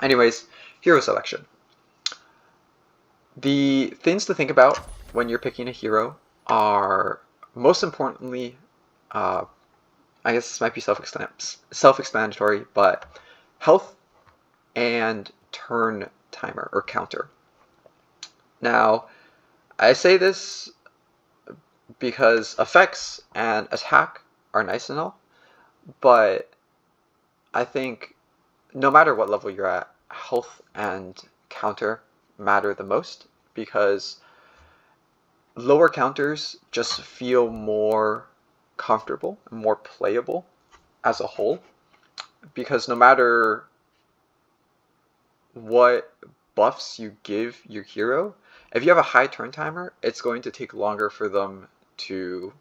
Anyways, hero selection. The things to think about when you're picking a hero are, most importantly, uh, I guess this might be self-explanatory, but health and turn timer or counter. Now, I say this because effects and attack are nice and all, but I think no matter what level you're at, health and counter matter the most, because lower counters just feel more comfortable and more playable as a whole, because no matter what buffs you give your hero, if you have a high turn timer, it's going to take longer for them to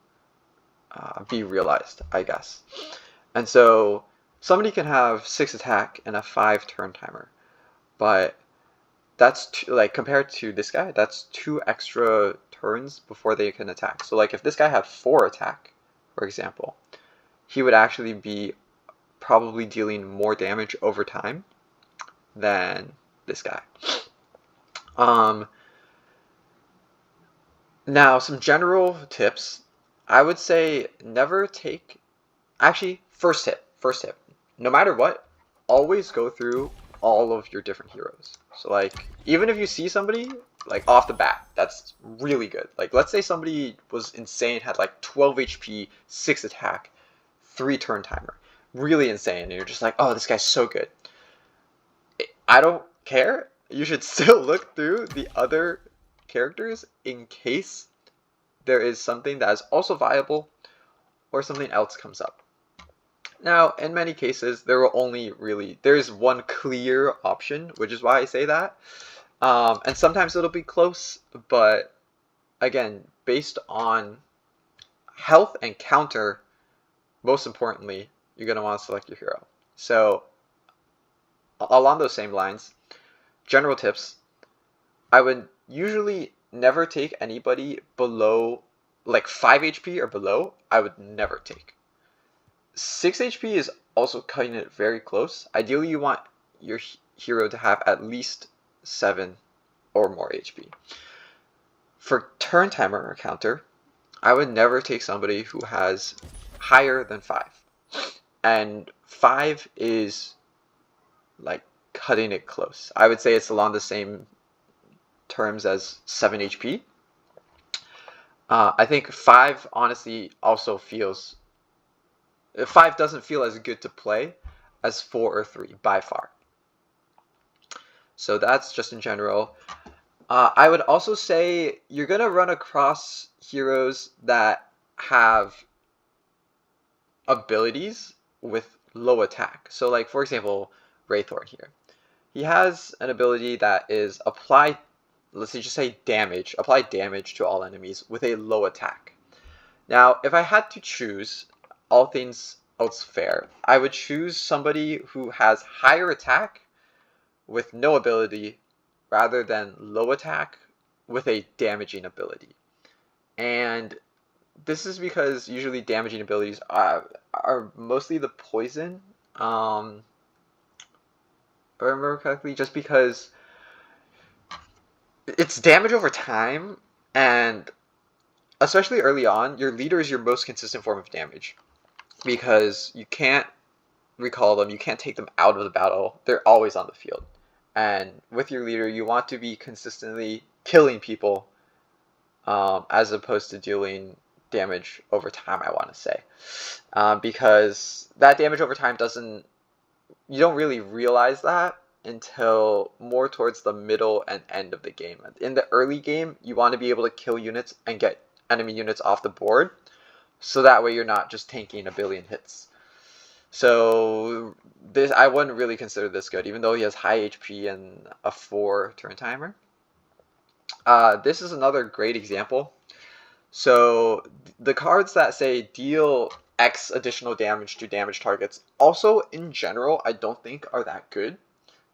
be realized, I guess. And so somebody can have 6 attack and a 5 turn timer, but that's like, compared to this guy, that's 2 extra turns before they can attack. So like if this guy had 4 attack, for example, he would actually be probably dealing more damage over time than this guy. Now, some general tips. I would say never take. Actually, first tip. No matter what, always go through all of your different heroes. So like, even if you see somebody like off the bat, that's really good. Like, let's say somebody was insane, had like 12 HP, 6 attack, 3 turn timer, really insane, and you're just like, oh, this guy's so good. I don't care. You should still look through the other characters in case there is something that is also viable or something else comes up. Now, in many cases, there is one clear option, which is why I say that. And sometimes it'll be close, but again, based on health and counter, most importantly, you're going to want to select your hero. So, along those same lines, general tips, I would usually never take anybody below, like 5 HP or below, I would never take. 6 HP is also cutting it very close. Ideally, you want your hero to have at least 7 or more HP. For turn timer or counter, I would never take somebody who has higher than 5. And 5 is like cutting it close. I would say it's along the same terms as 7 HP. I think 5 honestly also feels... 5 doesn't feel as good to play as 4 or 3 by far. So that's just in general. I would also say you're going to run across heroes that have abilities with low attack. So like, for example, Wraithorn here. He has an ability that is apply, let's just say damage, apply damage to all enemies with a low attack. Now, if I had to choose, all things else fair, I would choose somebody who has higher attack with no ability rather than low attack with a damaging ability. And this is because usually damaging abilities are mostly the poison, if I remember correctly, just because it's damage over time, and especially early on, your leader is your most consistent form of damage, because you can't recall them, you can't take them out of the battle, they're always on the field. And with your leader, you want to be consistently killing people, as opposed to dealing damage over time, I want to say. Because that damage over time you don't really realize that until more towards the middle and end of the game. In the early game, you want to be able to kill units and get enemy units off the board, so that way you're not just tanking a billion hits. So this, I wouldn't really consider this good, even though he has high HP and a 4 turn timer. This is another great example. So the cards that say deal X additional damage to damage targets, also in general, I don't think are that good,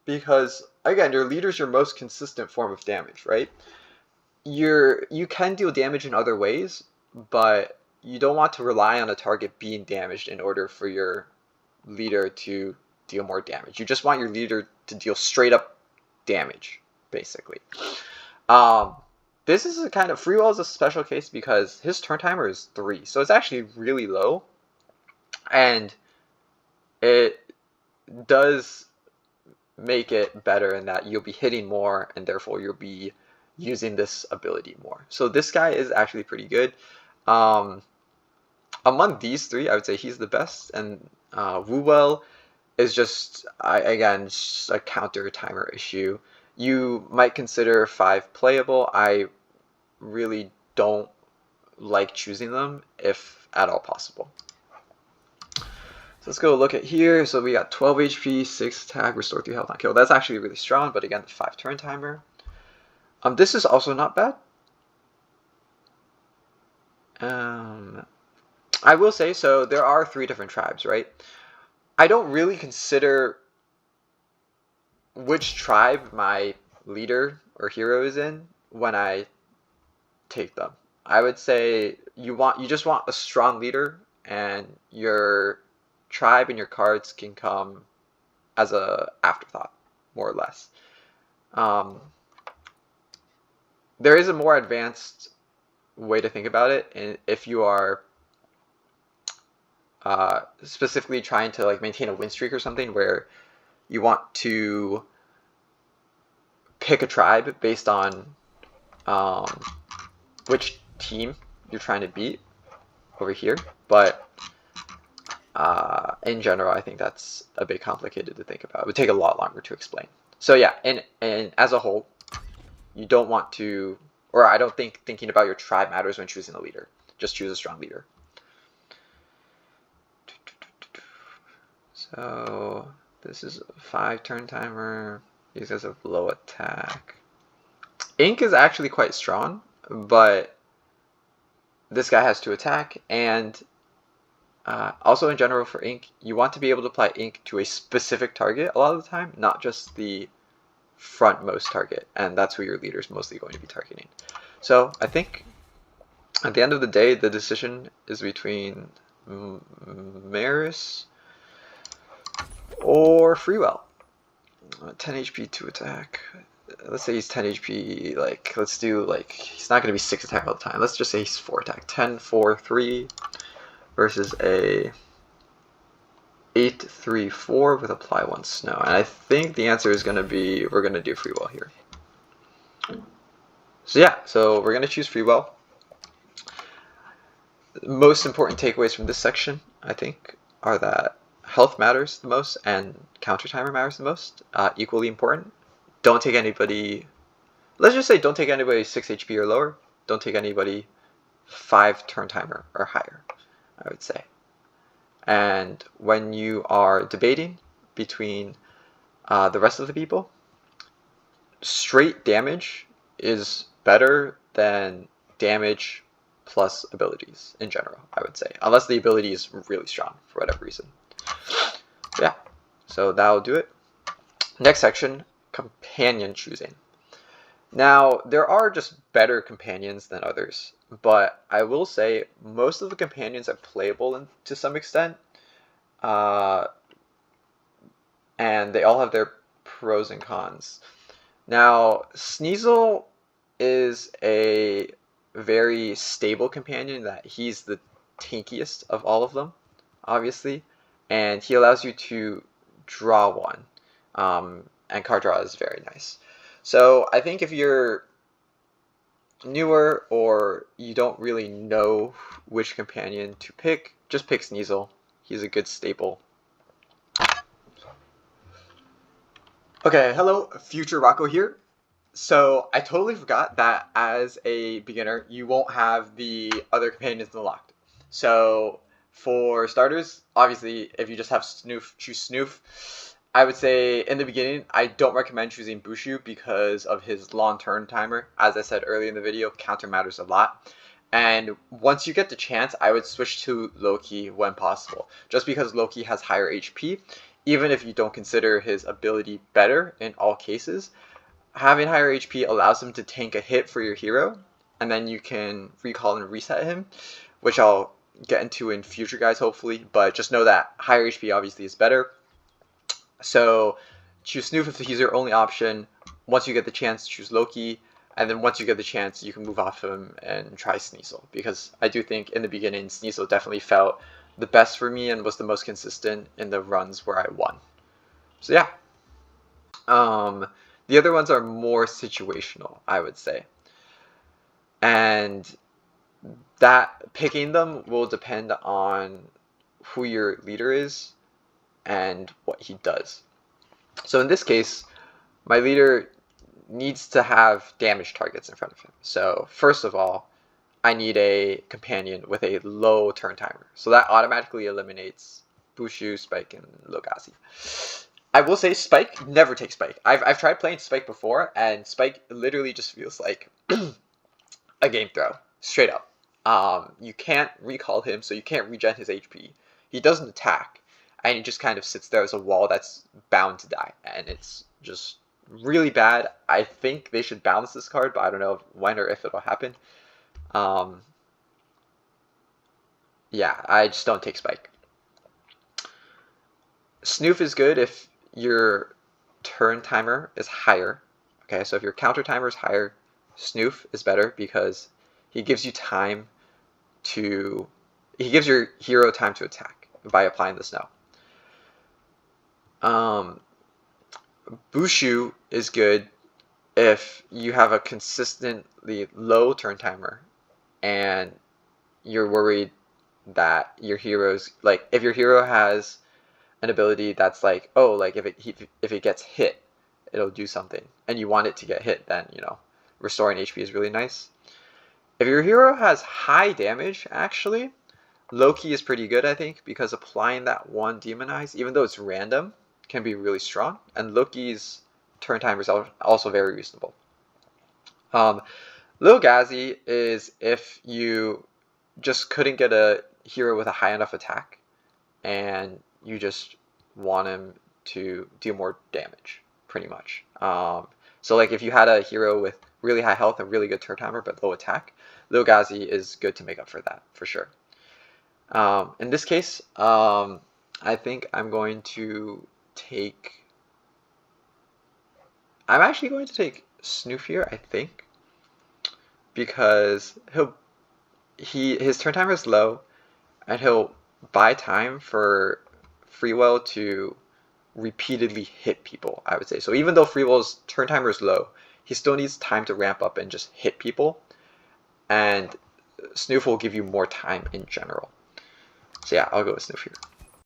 because again, your leader's your most consistent form of damage, right? You can deal damage in other ways, but you don't want to rely on a target being damaged in order for your leader to deal more damage. You just want your leader to deal straight up damage, basically. This is a kind of Freewell is a special case because his turn timer is 3, so it's actually really low, and it does make it better in that you'll be hitting more, and therefore you'll be using this ability more. So this guy is actually pretty good. Among these 3, I would say he's the best, and Wuwell is just, again, just a counter timer issue. You might consider 5 playable. I really don't like choosing them if at all possible. So let's go look at here. So we got 12 HP, 6 attack, restore 3 health on kill. That's actually really strong, but again, the 5 turn timer. This is also not bad. I will say, so there are 3 different tribes, right? I don't really consider which tribe my leader or hero is in when I take them. I would say you just want a strong leader, and your tribe and your cards can come as a afterthought, more or less. There is a more advanced way to think about it, and if you are specifically trying to like maintain a win streak or something, where you want to pick a tribe based on which team you're trying to beat over here, but in general, I think that's a bit complicated to think about. It would take a lot longer to explain. So yeah, and as a whole, you don't want to, or I don't think thinking about your tribe matters when choosing a leader. Just choose a strong leader. So this is a 5 turn timer. These guys have low attack. Ink is actually quite strong, but this guy has 2 attack, and also in general for Ink, you want to be able to apply Ink to a specific target a lot of the time, not just the frontmost target, and that's who your leader is mostly going to be targeting. So I think at the end of the day, the decision is between Maris or Freewell. 10 HP, 2 attack. Let's say he's 10 HP, like, let's do, like, he's not going to be 6 attack all the time. Let's just say he's 4 attack. 10, 4, 3 versus a 8, 3, 4 with apply 1 snow. And I think the answer is going to be, we're going to do Freewell here. So yeah, so we're going to choose Freewell. The most important takeaways from this section, I think, are that health matters the most and counter timer matters the most, equally important. Don't take anybody, let's just say don't take anybody 6 HP or lower. Don't take anybody 5 turn timer or higher, I would say. And when you are debating between the rest of the people, straight damage is better than damage plus abilities in general, I would say. Unless the ability is really strong for whatever reason. Yeah, so that'll do it. Next section, companion choosing. Now, there are just better companions than others, but I will say most of the companions are playable to some extent, and they all have their pros and cons. Now, Sneasel is a very stable companion, that he's the tankiest of all of them, obviously, and he allows you to draw one, and card draw is very nice. So I think if you're newer or you don't really know which companion to pick, just pick Sneasel. He's a good staple. Okay, hello, Future Rocco here. So I totally forgot that as a beginner, you won't have the other companions unlocked. So for starters, obviously, if you just have Snoof, choose Snoof. I would say in the beginning, I don't recommend choosing Bushu because of his long turn timer. As I said earlier in the video, counter matters a lot. And once you get the chance, I would switch to Loki when possible, just because Loki has higher HP. Even if you don't consider his ability better in all cases, having higher HP allows him to tank a hit for your hero, and then you can recall and reset him, which I'll get into in future guys hopefully, but just know that higher HP obviously is better. So choose Snoof if he's your only option. Once you get the chance, choose Loki. And then once you get the chance, you can move off him and try Sneasel. Because I do think in the beginning, Sneasel definitely felt the best for me and was the most consistent in the runs where I won. So yeah. The other ones are more situational, I would say. And that picking them will depend on who your leader is and what he does. So in this case, my leader needs to have damage targets in front of him. So first of all, I need a companion with a low turn timer. So that automatically eliminates Bushu, Spike, and Logazi. I will say Spike, never take Spike. I've tried playing Spike before, and Spike literally just feels like a game throw, straight up. You can't recall him, so you can't regen his HP. He doesn't attack, and he just kind of sits there as a wall that's bound to die, and it's just really bad. I think they should balance this card, but I don't know when or if it'll happen. Yeah, I just don't take Spike. Snoof is good if your turn timer is higher. Okay, so if your counter timer is higher, Snoof is better because he gives you time to... He gives your hero time to attack by applying the snow. Bushu is good if you have a consistently low turn timer and you're worried that your hero's, like, if your hero has an ability that's like, oh, like if it gets hit, it'll do something, and you want it to get hit, then, you know, restoring HP is really nice. If your hero has high damage, actually, Loki is pretty good, I think, because applying that one Demonize, even though it's random, can be really strong, and Loki's turn timer is also very reasonable. Logazi is if you just couldn't get a hero with a high enough attack, and you just want him to do more damage, pretty much. So like if you had a hero with really high health and really good turn timer but low attack, Logazi is good to make up for that, for sure. In this case, I think I'm going to take... I'm actually going to take Snoof here, I think, because his turn timer is low, and he'll buy time for Freewell to repeatedly hit people, I would say. So even though Freewell's turn timer is low, he still needs time to ramp up and just hit people, and Snoof will give you more time in general. So yeah, I'll go with Snoof here.